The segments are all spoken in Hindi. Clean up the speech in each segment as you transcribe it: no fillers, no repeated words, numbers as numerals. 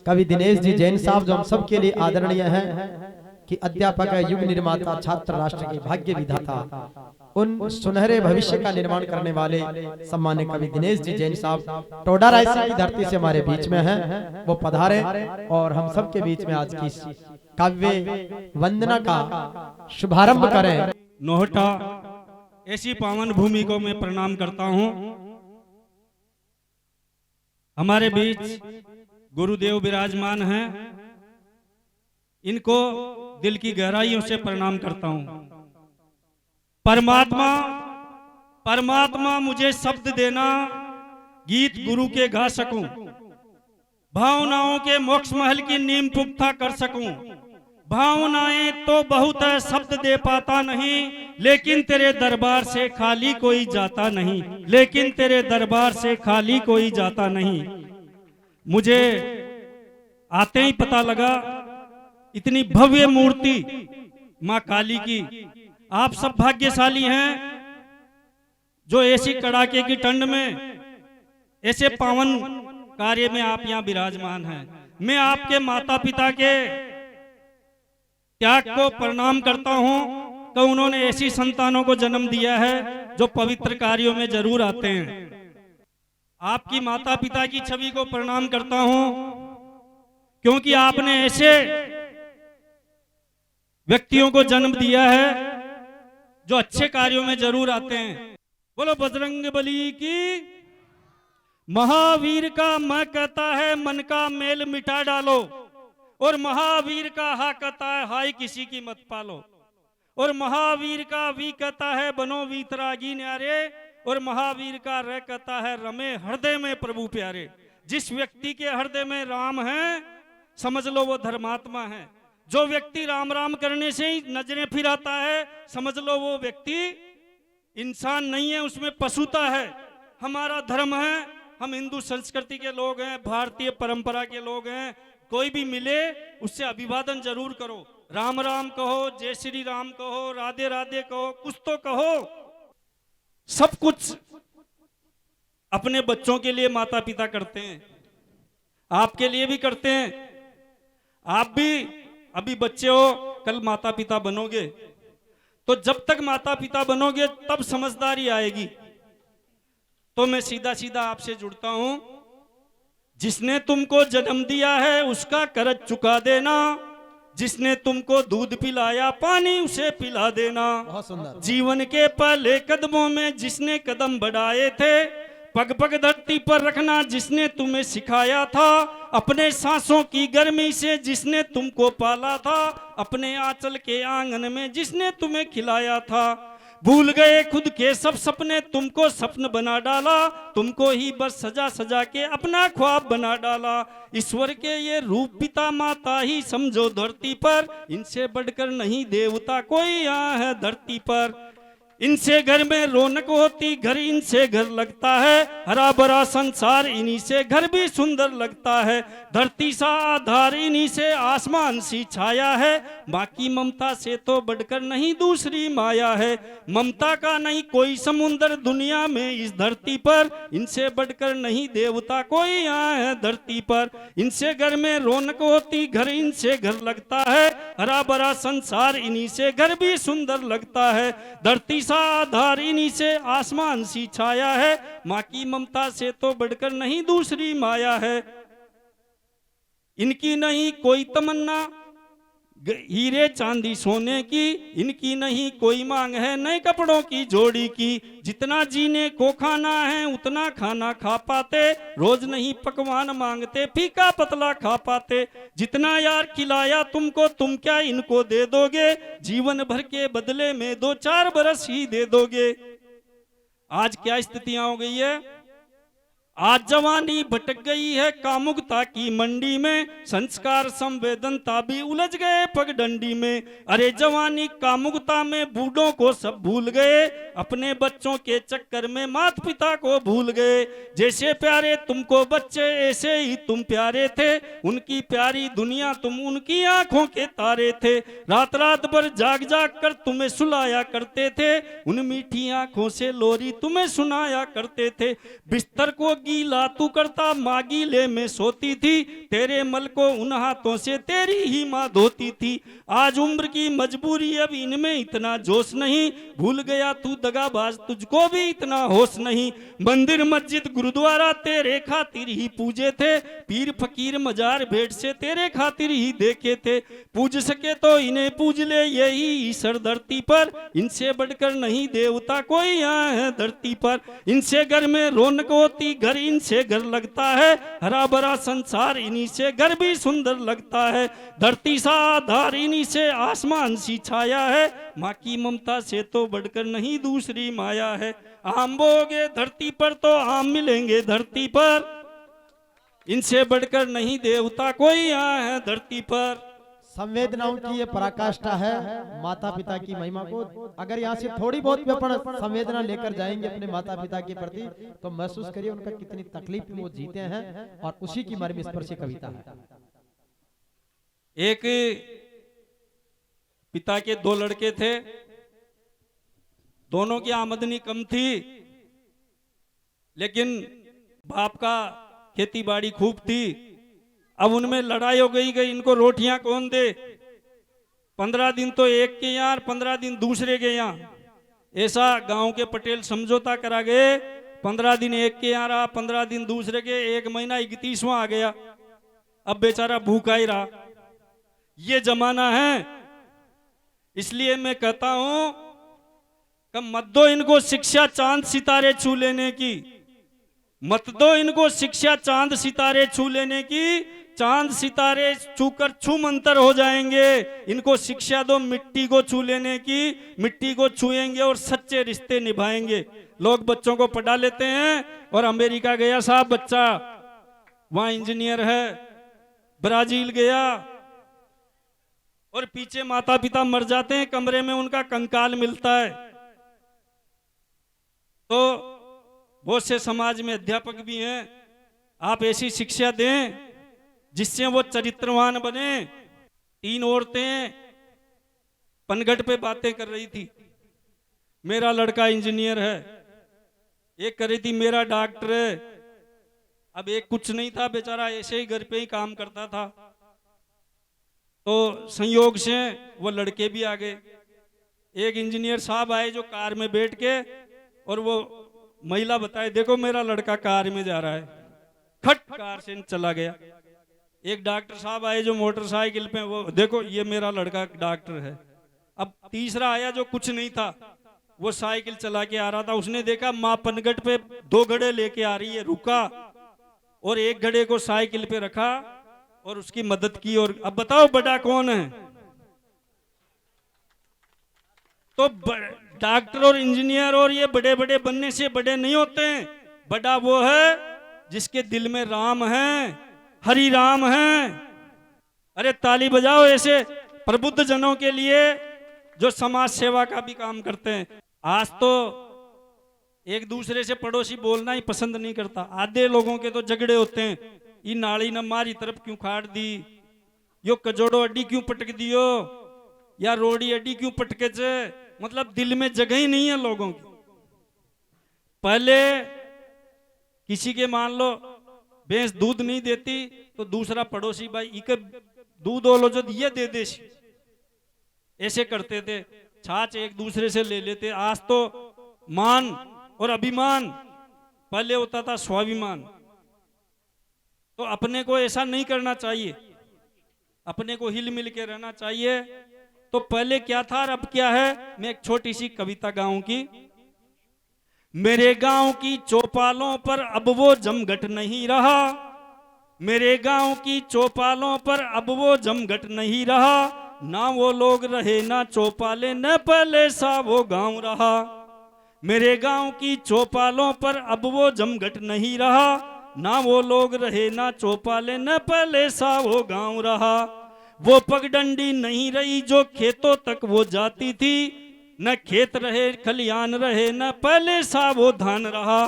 कवि दिनेश जी जैन साहब जो हम सबके लिए आदरणीय हैं कि अध्यापक है, युग निर्माता, छात्र राष्ट्र के भाग्य विधाता, उन सुनहरे भविष्य का निर्माण करने वाले सम्मान्य कवि दिनेश जी जैन साहब टोडा रायसी की धरती से हमारे बीच में हैं। वो पधारे और हम सबके बीच में आज की काव्य वंदना का शुभारंभ करें। नोहटा ऐसी पावन भूमि को मैं प्रणाम करता हूं। हमारे बीच गुरुदेव विराजमान हैं, इनको दिल की गहराइयों से प्रणाम करता हूं। परमात्मा परमात्मा मुझे शब्द देना, गीत गुरु के गा सकूं, भावनाओं के मोक्ष महल की नींव पुख्ता कर सकूं। भावनाएं तो बहुत है, शब्द दे पाता नहीं, लेकिन तेरे दरबार से खाली कोई जाता नहीं, लेकिन तेरे दरबार से खाली कोई जाता नहीं। मुझे आते ही पता लगा इतनी भव्य मूर्ति मां काली की। आप सब भाग्यशाली हैं जो ऐसी कड़ाके की ठंड में ऐसे पावन कार्य में आप यहाँ विराजमान हैं। मैं आपके माता पिता के त्याग को प्रणाम करता हूं कि उन्होंने ऐसी संतानों को जन्म दिया है जो पवित्र कार्यों में जरूर आते हैं। आपकी माता पिता की छवि को प्रणाम करता हूं क्योंकि आपने ऐसे व्यक्तियों को जन्म दिया है जो अच्छे कार्यों में जरूर आते हैं। बोलो बजरंग बली की। महावीर का मैं कहता है मन का मेल मिटा डालो, और महावीर का हा कहता है हाय किसी की मत पालो, और महावीर का वी कहता है बनो वीतरागी न्यारे, और महावीर का रे कहता है रमे हृदय में प्रभु प्यारे। जिस व्यक्ति के हृदय में राम है समझ लो वो धर्मात्मा है। जो व्यक्ति राम राम करने से ही नजरें फिराता है समझ लो वो व्यक्ति इंसान नहीं है, उसमें पशुता है। हमारा धर्म है, हम हिंदू संस्कृति के लोग हैं, भारतीय परंपरा के लोग हैं। कोई भी मिले उससे अभिवादन जरूर करो, राम राम कहो, जय श्री राम कहो, राधे राधे कहो, कुछ तो कहो। सब कुछ अपने बच्चों के लिए माता पिता करते हैं, आपके लिए भी करते हैं। आप भी अभी बच्चे हो, कल माता पिता बनोगे, तो जब तक माता पिता बनोगे तब समझदारी आएगी। तो मैं सीधा सीधा आपसे जुड़ता हूं, जिसने तुमको जन्म दिया है उसका कर्ज चुका देना, जिसने तुमको दूध पिलाया पानी उसे पिला देना। बहुत सुंदर। जीवन के पहले कदमों में जिसने कदम बढ़ाए थे, पग पग धरती पर रखना जिसने तुम्हें सिखाया था, अपने सांसों की गर्मी से जिसने तुमको पाला था, अपने आंचल के आंगन में जिसने तुम्हें खिलाया था। भूल गए खुद के सब सपने, तुमको सपन बना डाला, तुमको ही बस सजा सजा के अपना ख्वाब बना डाला। ईश्वर के ये रूप पिता माता ही समझो धरती पर, इनसे बढ़कर नहीं देवता कोई यहाँ है धरती पर। इनसे घर में रौनक होती, घर इनसे घर लगता है, हरा भरा संसार इन्हीं से घर भी सुंदर लगता है। धरती सा आधार इन्हीं से आसमान सी छाया है, माँ की ममता से तो बढ़कर नहीं दूसरी माया है। ममता का नहीं कोई समुंदर दुनिया में इस धरती पर, इनसे बढ़कर नहीं देवता कोई यहाँ है धरती पर। इनसे घर में रौनक होती, घर इनसे घर लगता है, हरा भरा संसार इन्हीं से घर भी सुंदर लगता है। धरती सा आधार इन्हीं से आसमान सी छाया है, माँ की ममता से तो बढ़कर नहीं दूसरी माया है। इनकी नहीं कोई तमन्ना हीरे चांदी सोने की, इनकी नहीं कोई मांग है नए कपड़ों की जोड़ी की। जितना जीने को खाना है उतना खाना खा पाते, रोज नहीं पकवान मांगते फीका पतला खा पाते। जितना यार खिलाया तुमको तुम क्या इनको दे दोगे, जीवन भर के बदले में 2-4 बरस ही दे दोगे। आज क्या स्थितियां हो गई है, आज जवानी भटक गई है कामुकता की मंडी में, संस्कार संवेदनता भी उलझ गए पगडंडी में। अरे जवानी कामुकता में बूढ़ों को सब भूल गए, अपने बच्चों के चक्कर में माता पिता को भूल गए। जैसे प्यारे तुमको बच्चे ऐसे ही तुम प्यारे थे, उनकी प्यारी दुनिया तुम उनकी आंखों के तारे थे। रात रात भर जाग जाग कर तुम्हें सुलाया करते थे, उन मीठी आंखों से लोरी तुम्हें सुनाया करते थे। बिस्तर को गीला तू करता, माँ गीले में सोती थी, तेरे मल को उन हाथों से तेरी ही माँ धोती थी। आज उम्र की मजबूरी, अब इनमें इतना जोश नहीं, भूल गया तू दगाबाज, तुझको भी इतना होश नहीं। मंदिर मस्जिद गुरुद्वारा तेरे खातिर ही पूजे थे, पीर फकीर मजार भेंट से तेरे खातिर ही देखे थे। पूज सके तो इन्हें पूज ले, यही ईश्वर धरती पर, इनसे बढ़कर नहीं देवता कोई यहाँ है धरती पर। इनसे घर में रौनक होती, घर इनसे घर लगता है, हरा भरा संसार इन्हीं से घर भी सुंदर लगता है। धरती सा आधार इन्हीं से आसमान सी छाया है, माँ की ममता से तो बढ़कर नहीं दूसरी माया है। आम बोगे धरती पर तो आम मिलेंगे धरती पर, इनसे बढ़कर नहीं देवता कोई यहाँ है धरती पर। संवेदनाओं की ये पराकाष्ठा है माता पिता की महिमा को। अगर यहाँ से थोड़ी बहुत भी अपन संवेदना लेकर जाएंगे अपने माता पिता के प्रति, तो महसूस करिए उनका कितनी तकलीफ में वो जीते हैं, और उसी की मर्म स्पर्शी कविता है। एक पिता के दो लड़के थे, दोनों की आमदनी कम थी, लेकिन बाप का खेती बाड़ी खूब थी। अब उनमें लड़ाई हो गई, इनको रोटियां कौन दे। 15 दिन तो एक के यहाँ, 15 दिन दूसरे के यहाँ, ऐसा गांव के पटेल समझौता करा गए। 15 दिन एक के यहाँ रहा, 15 दिन दूसरे के, 1 महीना 31वां आ गया, अब बेचारा भूखा ही रहा। ये जमाना है। इसलिए मैं कहता हूं कि मत दो इनको शिक्षा चांद सितारे छू लेने की, मत दो इनको शिक्षा चांद सितारे छू लेने की। चांद सितारे छूकर छू मंतर हो जाएंगे। इनको शिक्षा दो मिट्टी को छू लेने की, मिट्टी को छुएंगे और सच्चे रिश्ते निभाएंगे। लोग बच्चों को पढ़ा लेते हैं, और अमेरिका गया साहब बच्चा, वहां इंजीनियर है, ब्राजील गया, और पीछे माता पिता मर जाते हैं, कमरे में उनका कंकाल मिलता है। तो बहुत से समाज में अध्यापक भी हैं, आप ऐसी शिक्षा दें जिससे वो चरित्रवान बने। 3 औरतें पनघट पे बातें कर रही थी, मेरा लड़का इंजीनियर है, एक कर रही थी मेरा डॉक्टर है। अब एक कुछ नहीं था बेचारा, ऐसे ही घर पे ही काम करता था। तो संयोग से वो लड़के भी आ गए। एक इंजीनियर साहब आए जो कार में बैठ के, और वो महिला बताए देखो मेरा लड़का कार में जा रहा है, खट कार से चला गया। एक डॉक्टर साहब आए जो मोटरसाइकिल पे, वो देखो ये मेरा लड़का डॉक्टर है। अब तीसरा आया जो कुछ नहीं था, वो साइकिल चला के आ रहा था, उसने देखा माँ पनघट पे 2 घड़े लेके आ रही है, रुका और एक घड़े को साइकिल पे रखा और उसकी मदद की। और अब बताओ बड़ा कौन है? तो डॉक्टर और इंजीनियर और ये बड़े बड़े बनने से बड़े नहीं होते हैं। बड़ा वो है जिसके दिल में राम है, हरि राम है। अरे ताली बजाओ ऐसे प्रबुद्ध जनों के लिए जो समाज सेवा का भी काम करते हैं। आज तो एक दूसरे से पड़ोसी बोलना ही पसंद नहीं करता। आधे लोगों के तो झगड़े होते हैं, ये नाली न मारी तरफ क्यों खाड़ दी, यो कजोड़ो अड्डी क्यों पटक दियो, या रोड़ी अड्डी क्यों पटके चे। मतलब दिल में जगह ही नहीं है लोगों की। पहले किसी के मान लो भैंस दूध नहीं देती तो दूसरा पड़ोसी भाई इके दूध ओलो जो ये दे दे, ऐसे करते थे। छाछ एक दूसरे से ले लेते। आज तो मान और अभिमान, पहले होता था स्वाभिमान। तो अपने को ऐसा नहीं करना चाहिए, अपने को हिल मिल के रहना चाहिए। तो पहले क्या था और अब क्या है, मैं एक छोटी सी कविता गाऊं की। मेरे गांव की चौपालों पर अब वो जमघट नहीं रहा, मेरे गांव की चौपालों पर अब वो जमघट नहीं रहा, ना वो लोग रहे ना चौपाले, न पहले सा वो गांव रहा। मेरे गांव की चौपालों पर अब वो जमघट नहीं रहा, ना वो लोग रहे ना चौपाले, न पहले सा वो गांव रहा। वो पगडंडी नहीं रही जो खेतों तक वो जाती थी, न खेत रहे खलियान रहे न पहले सा वो धान रहा,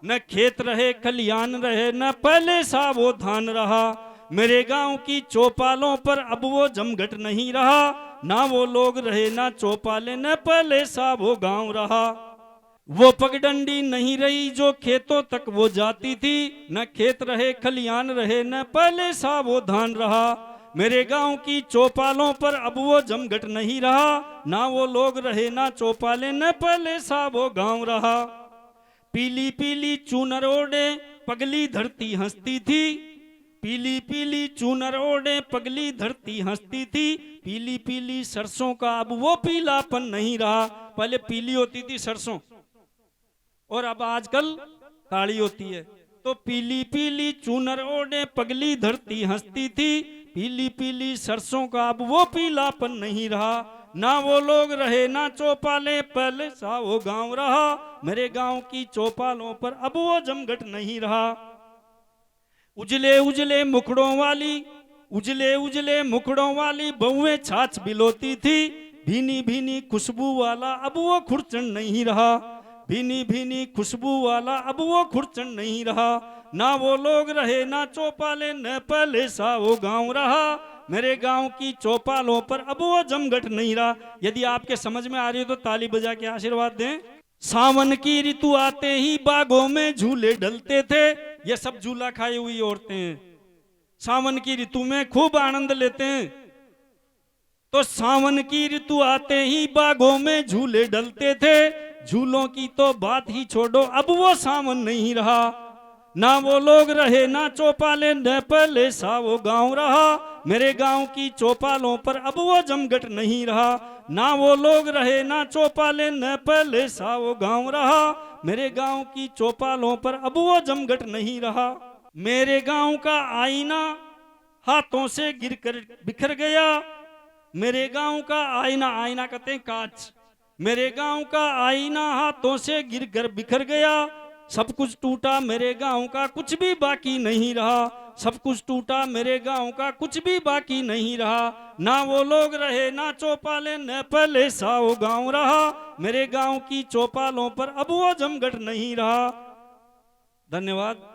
न खेत रहे खलियान रहे न पहले सा वो धान रहा। मेरे गांव की चौपालों पर अब वो जमघट नहीं रहा, ना वो लोग रहे ना चौपाले, न पहले सा वो गांव रहा। वो पगडंडी नहीं रही जो खेतों तक वो जाती थी, न खेत रहे खलियान रहे न पहले सा वो धान रहा। मेरे गांव की चौपालों पर अब वो जमघट नहीं रहा, ना वो लोग रहे ना चौपाले न पहले सा वो गांव रहा। पीली पीली चूनर ओढ़े पगली धरती हंसती थी, पीली पीली चूनर ओढ़े पगली धरती हंसती थी। पीली पीली सरसों का अब वो पीलापन नहीं रहा, पहले पीली होती थी सरसों और अब आजकल काली होती है। तो पीली पीली चूनर ओढ़े पगली धरती हंसती थी, पीली पीली सरसों का अब वो पीलापन नहीं रहा, ना वो लोग रहे ना चौपाले पहले सा वो गांव रहा। मेरे गांव की चौपालों पर अब वो जमघट नहीं रहा। उजले उजले मुखड़ों वाली, उजले उजले मुखड़ों वाली बहुएं छाछ बिलोती थी, भीनी भीनी खुशबू वाला अब वो खुरचन नहीं रहा, भीनी भीनी खुशबू वाला अब वो खुरचन नहीं रहा। ना वो लोग रहे ना चौपाले न पहले सा वो गांव रहा। मेरे गांव की चौपालों पर अब वो जमघट नहीं रहा। यदि आपके समझ में आ रही हो तो ताली बजा के आशीर्वाद दें। सावन की ऋतु आते ही बागों में झूले डलते थे, ये सब झूला खाई हुई औरतें हैं, सावन की ऋतु में खूब आनंद लेते हैं। तो सावन की ऋतु आते ही बागों में झूले डलते थे, झूलों की तो बात ही छोड़ो अब वो सावन नहीं रहा। ना वो लोग रहे ना चौपाले न पहले सा वो गांव रहा। मेरे गांव की चौपालों पर अब वो जमघट नहीं रहा, ना वो लोग रहे ना चौपाले न पहले सा वो गांव रहा। मेरे गांव की चौपालों पर अब वो जमघट नहीं रहा। मेरे गांव का आईना हाथों से गिरकर बिखर गया, मेरे गांव का आईना, आईना कहते हैं कांच, मेरे गांव का आईना हाथों से गिरकर बिखर गया। सब कुछ टूटा मेरे गांव का कुछ भी बाकी नहीं रहा, सब कुछ टूटा मेरे गांव का कुछ भी बाकी नहीं रहा। ना वो लोग रहे ना चौपाले न पहले सा वो गांव रहा। मेरे गांव की चौपालों पर अब वो जमघट नहीं रहा। धन्यवाद।